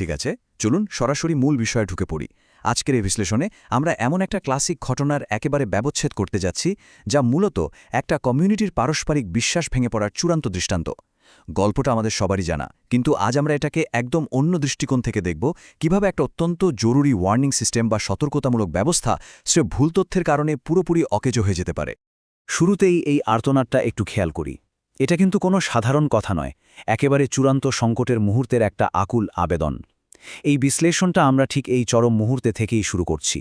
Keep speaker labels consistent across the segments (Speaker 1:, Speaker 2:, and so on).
Speaker 1: ঠিক আছে, চলুন সরাসরি মূল বিষয়ে ঢুকে পড়ি। আজকের এই বিশ্লেষণে আমরা এমন একটা ক্লাসিক ঘটনার একেবারে ব্যবচ্ছেদ করতে যাচ্ছি, যা মূলত একটা কমিউনিটির পারস্পরিক বিশ্বাস ভেঙে পড়ার চূড়ান্ত দৃষ্টান্ত। গল্পটা আমাদের সবারই জানা, কিন্তু আজ আমরা এটাকে একদম অন্য দৃষ্টিকোণ থেকে দেখব, কিভাবে একটা অত্যন্ত জরুরি ওয়ার্নিং সিস্টেম বা সতর্কতামূলক ব্যবস্থা সে ভুল তথ্যের কারণে পুরোপুরি অকেজো হয়ে যেতে পারে।
Speaker 2: শুরুতেই এই আর্তনাদটা একটু খেয়াল করি। এটা কিন্তু কোনো সাধারণ কথা নয়, একেবারে চূড়ান্ত সংকটের মুহূর্তের একটা আকুল আবেদন। এই বিশ্লেষণটা আমরা ঠিক এই চরম মুহূর্তে থেকেই শুরু করছি।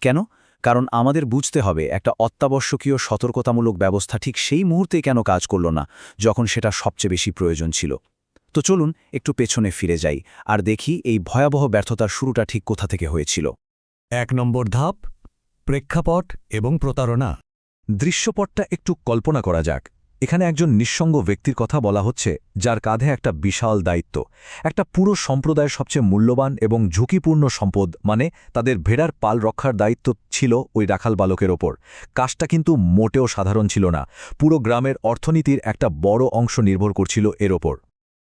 Speaker 2: কেন? কারণ আমাদের বুঝতে হবে একটা অত্যাবশ্যকীয় সতর্কতামূলক ব্যবস্থা ঠিক সেই মুহূর্তেই কেন কাজ করল না, যখন সেটা সবচেয়ে বেশি প্রয়োজন ছিল। তো চলুন একটু পেছনে ফিরে যাই আর দেখি এই ভয়াবহ ব্যর্থতার শুরুটা ঠিক কোথা থেকে হয়েছিল।
Speaker 3: ১ নম্বর ধাপ, প্রেক্ষাপট এবং প্রতারণা।
Speaker 4: দৃশ্যপটটা একটু কল্পনা করা যাক। এখানে একজন নিঃসঙ্গ ব্যক্তির কথা বলা হচ্ছে, যার কাঁধে একটা বিশাল দায়িত্ব, একটা পুরো সম্প্রদায়ের সবচেয়ে মূল্যবান এবং ঝুঁকিপূর্ণ সম্পদ, মানে তাদের ভেড়ার পাল রক্ষার দায়িত্ব ছিল ওই রাখাল বালকের ওপর। কাজটা কিন্তু মোটেও সাধারণ ছিল না। পুরো গ্রামের অর্থনীতির একটা বড় অংশ নির্ভর করছিল এর ওপর।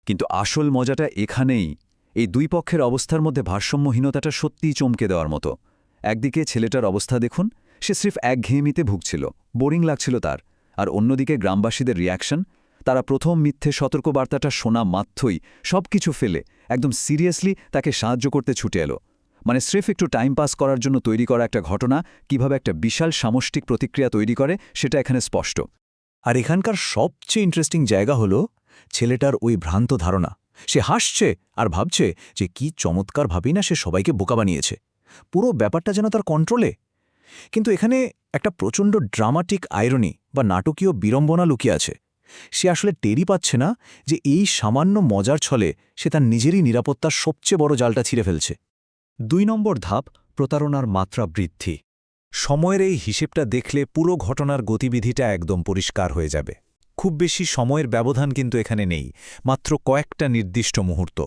Speaker 1: কিন্তু আসল মজাটা এখানেই। এই দুই পক্ষের অবস্থার মধ্যে ভারসাম্যহীনতাটা সত্যিই চমকে দেওয়ার মতো। একদিকে ছেলেটার অবস্থা দেখুন, সে স্রেফ একঘেয়েমিতে ভুগছিল, বোরিং লাগছিল তার। আর অন্যদিকে গ্রামবাসীদের রিয়াকশন, তারা প্রথম মিথ্যে সতর্কবার্তাটা শোনা মাত্রই সবকিছু ফেলে একদম সিরিয়াসলি তাকে সাহায্য করতে ছুটে এলো। মানে স্রেফ একটু টাইম পাস করার জন্য তৈরি করা একটা ঘটনা কিভাবে একটা বিশাল সামষ্টিক প্রতিক্রিয়া তৈরি করে, সেটা এখানে স্পষ্ট।
Speaker 2: আর এখানকার সবচেয়ে ইন্টারেস্টিং জায়গা হলো ছেলেটার ওই ভ্রান্ত ধারণা। সে হাসছে আর ভাবছে যে কি চমৎকারভাবেই না সে সবাইকে বোকা বানিয়েছে, পুরো ব্যাপারটা যেন তার কন্ট্রোলে। কিন্তু এখানে একটা প্রচণ্ড ড্রামাটিক আইরনি বা নাটকীয় বিড়ম্বনা লুকিয়ে আছে। সে আসলে টেরই পাচ্ছে না যে এই সামান্য মজার ছলে সে তার নিজেরই নিরাপত্তার সবচেয়ে বড় জালটা ছিঁড়ে ফেলছে।
Speaker 4: ২ নম্বর ধাপ, প্রতারণার মাত্রা বৃদ্ধি। সময়ের এই হিসেবটা দেখলে পুরো ঘটনার গতিবিধিটা একদম পরিষ্কার হয়ে যাবে। খুব বেশি সময়ের ব্যবধান কিন্তু এখানে নেই, মাত্র কয়েকটা নির্দিষ্ট মুহূর্ত।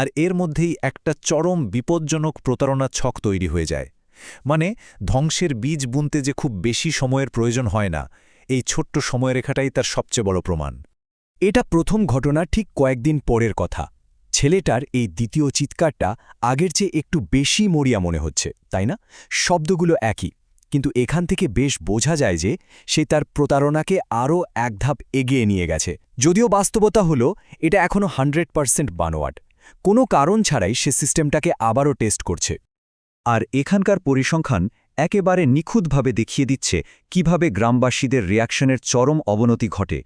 Speaker 4: আর এর মধ্যেই একটা চরম বিপজ্জনক প্রতারণার ছক তৈরি হয়ে যায়। মানে ধ্বংসের বীজ বুনতে যে খুব বেশি সময়ের প্রয়োজন হয় না, এই ছোট্ট সময়রেখাটাই তার সবচেয়ে বড় প্রমাণ।
Speaker 2: এটা প্রথম ঘটনা ঠিক কয়েকদিন পরের কথা। ছেলেটার এই দ্বিতীয় চিৎকারটা আগের চেয়ে একটু বেশি মরিয়া মনে হচ্ছে, তাই না? শব্দগুলো একই, কিন্তু এখান থেকে বেশ বোঝা যায় যে সে তার প্রতারণাকে আরও এক ধাপ এগিয়ে নিয়ে গেছে। যদিও বাস্তবতা হলো এটা এখনও 100% বানোয়াট। কোনো কারণ ছাড়াই সে সিস্টেমটাকে আবারও টেস্ট করছে।
Speaker 4: আর এখানকার পরিসংখ্যান একেবারে নিখুঁতভাবে দেখিয়ে দিচ্ছে কিভাবে গ্রামবাসীদের রিয়াকশনের চরম অবনতি ঘটে।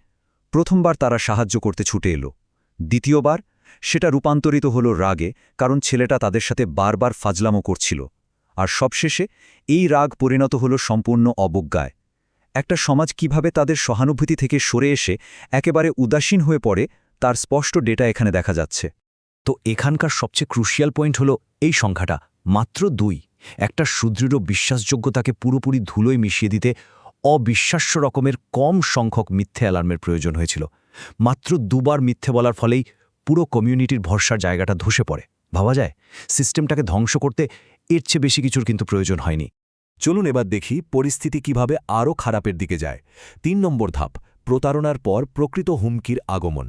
Speaker 4: প্রথমবার তারা সাহায্য করতে ছুটে এলো। দ্বিতীয়বার সেটা রূপান্তরিত হলো রাগে, কারণ ছেলেটা তাদের সাথে বারবার ফাজলামো করছিল। আর সবশেষে এই রাগ পরিণত হলো সম্পূর্ণ অবজ্ঞায়। একটা সমাজ কিভাবে তাদের সহানুভূতি থেকে সরে এসে একেবারে উদাসীন হয়ে পড়ে, তার স্পষ্ট ডেটা এখানে দেখা যাচ্ছে।
Speaker 2: তো এখানকার সবচেয়ে ক্রুশিয়াল পয়েন্ট হলো এই সংখ্যাটা মাত্র ২। একটা সুদৃঢ় বিশ্বাসযোগ্যতাকে পুরোপুরি ধুলোয় মিশিয়ে দিতে অবিশ্বাস্য রকমের কম সংখ্যক মিথ্যে অ্যালার্মের প্রয়োজন হয়েছিল। মাত্র ২বার মিথ্যে বলার ফলেই পুরো কমিউনিটির ভরসার জায়গাটা ধসে পড়ে। ভাবা যায় সিস্টেমটাকে ধ্বংস করতে এর চেয়ে বেশি কিছুর কিন্তু প্রয়োজন হয়নি।
Speaker 4: চলুন এবার দেখি পরিস্থিতি কিভাবে আরও খারাপের দিকে যায়। ৩ নম্বর ধাপ, প্রতারণার পর প্রকৃত হুমকির আগমন।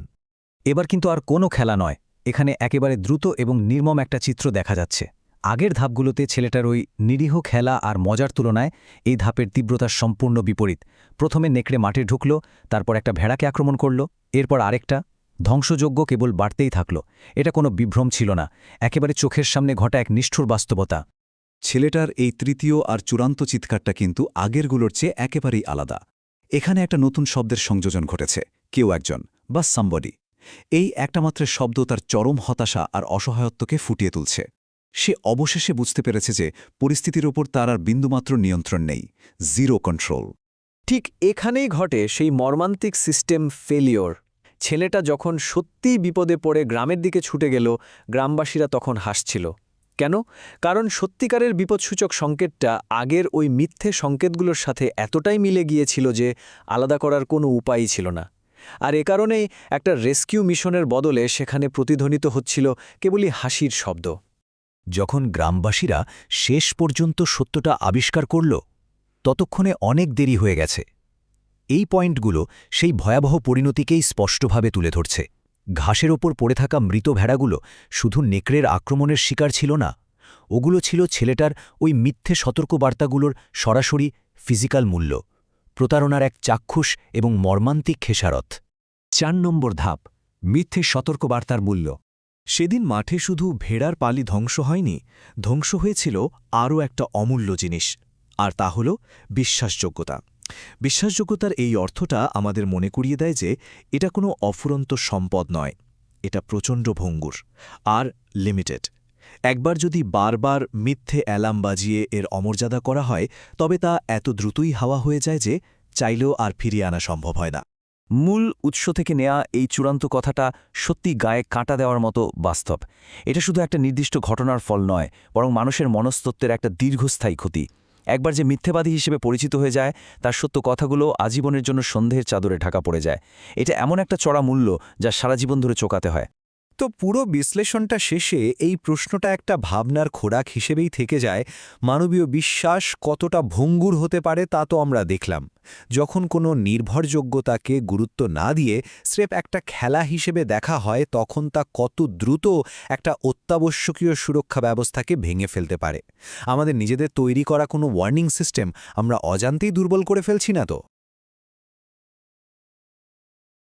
Speaker 2: এবার কিন্তু আর কোনো খেলা নয়, এখানে একেবারে দ্রুত এবং নির্মম একটা চিত্র দেখা যাচ্ছে। আগের ধাপগুলোতে ছেলেটার ওই নিরীহ খেলা আর মজার তুলনায় এই ধাপের তীব্রতার সম্পূর্ণ বিপরীত। প্রথমে নেকড়ে মাঠে ঢুকল, তারপর একটা ভেড়াকে আক্রমণ করল, এরপর আরেকটা। ধ্বংসযজ্ঞ কেবল বাড়তেই থাকল। এটা কোনো বিভ্রম ছিল না, একেবারে চোখের সামনে ঘটা এক নিষ্ঠুর বাস্তবতা।
Speaker 1: ছেলেটার এই তৃতীয় আর চূড়ান্ত চিৎকারটা কিন্তু আগেরগুলোর চেয়ে একেবারেই আলাদা। এখানে একটা নতুন শব্দের সংযোজন ঘটেছে, কেউ একজন বা সামবডি। এই একটা মাত্র শব্দ তার চরম হতাশা আর অসহায়ত্বকে ফুটিয়ে তুলছে। সে অবশেষে বুঝতে পেরেছে যে পরিস্থিতির ওপর তার আর বিন্দুমাত্র নিয়ন্ত্রণ নেই, জিরো কন্ট্রোল।
Speaker 5: ঠিক এখানেই ঘটে সেই মর্মান্তিক সিস্টেম ফেলিওর। ছেলেটা যখন সত্যিই বিপদে পড়ে গ্রামের দিকে ছুটে গেল, গ্রামবাসীরা তখন হাসছিল। কেন? কারণ সত্যিকারের বিপদসূচক সংকেতটা আগের ওই মিথ্যে সংকেতগুলোর সাথে এতটাই মিলে গিয়েছিল যে আলাদা করার কোনো উপায়ই ছিল না। আর এ কারণেই একটা রেস্কিউ মিশনের বদলে সেখানে প্রতিধ্বনিত হচ্ছিল কেবলই হাসির শব্দ।
Speaker 2: যখন গ্রামবাসীরা শেষ পর্যন্ত সত্যটা আবিষ্কার করল, ততক্ষণে অনেক দেরি হয়ে গেছে। এই পয়েন্টগুলো সেই ভয়াবহ পরিণতিকেই স্পষ্টভাবে তুলে ধরছে। ঘাসের ওপর পড়ে থাকা মৃত ভেড়াগুলো শুধু নেকড়ের আক্রমণের শিকার ছিল না, ওগুলো ছিল ছেলেটার ওই মিথ্যে সতর্কবার্তাগুলোর সরাসরি ফিজিক্যাল মূল্য, প্রতারণার এক চাক্ষুষ এবং মর্মান্তিক খেসারত।
Speaker 3: 4 নম্বর ধাপ, মিথ্যে সতর্কবার্তার মূল্য।
Speaker 6: সেদিন মাঠে শুধু ভেড়ার পালি ধ্বংস হয়নি, ধ্বংস হয়েছিল আরও একটা অমূল্য জিনিস, আর তা হল বিশ্বাসযোগ্যতা। বিশ্বাসযোগ্যতার এই অর্থটা আমাদের মনে করিয়ে দেয় যে এটা কোনো অফুরন্ত সম্পদ নয়, এটা প্রচণ্ড ভঙ্গুর আর লিমিটেড। একবার যদি বারবার মিথ্যে অ্যালার্ম বাজিয়ে এর অমর্যাদা করা হয়, তবে তা এত দ্রুতই হাওয়া হয়ে যায় যে চাইলেও আর ফিরিয়ে আনা সম্ভব হয় না।
Speaker 2: মূল উৎস থেকে নেয়া এই চূড়ান্ত কথাটা সত্যি গায়ে কাঁটা দেওয়ার মতো বাস্তব। এটা শুধু একটা নির্দিষ্ট ঘটনার ফল নয়, বরং মানুষের মনস্তত্ত্বের একটা দীর্ঘস্থায়ী ক্ষতি। একবার যে মিথ্যেবাদী হিসেবে পরিচিত হয়ে যায়, তার সত্য কথাগুলো আজীবনের জন্য সন্দেহের চাদরে ঢাকা পড়ে যায়। এটা এমন একটা চড়া মূল্য যা সারা জীবন ধরে চোকাতে হয়।
Speaker 6: তো পুরো বিশ্লেষণটা শেষে এই প্রশ্নটা একটা ভাবনার খোরাক হিসেবেই থেকে যায়, মানবীয় বিশ্বাস কতটা ভঙ্গুর হতে পারে তা তো আমরা দেখলাম। যখন কোনো নির্ভরযোগ্যতাকে গুরুত্ব না দিয়ে স্রেফ একটা খেলা হিসেবে দেখা হয়, তখন তা কত দ্রুত একটা অত্যাবশ্যকীয় সুরক্ষা ব্যবস্থাকে ভেঙে ফেলতে পারে। আমাদের নিজেদের তৈরি করা কোনো ওয়ার্নিং সিস্টেম আমরা অজান্তেই দুর্বল করে ফেলছি না তো?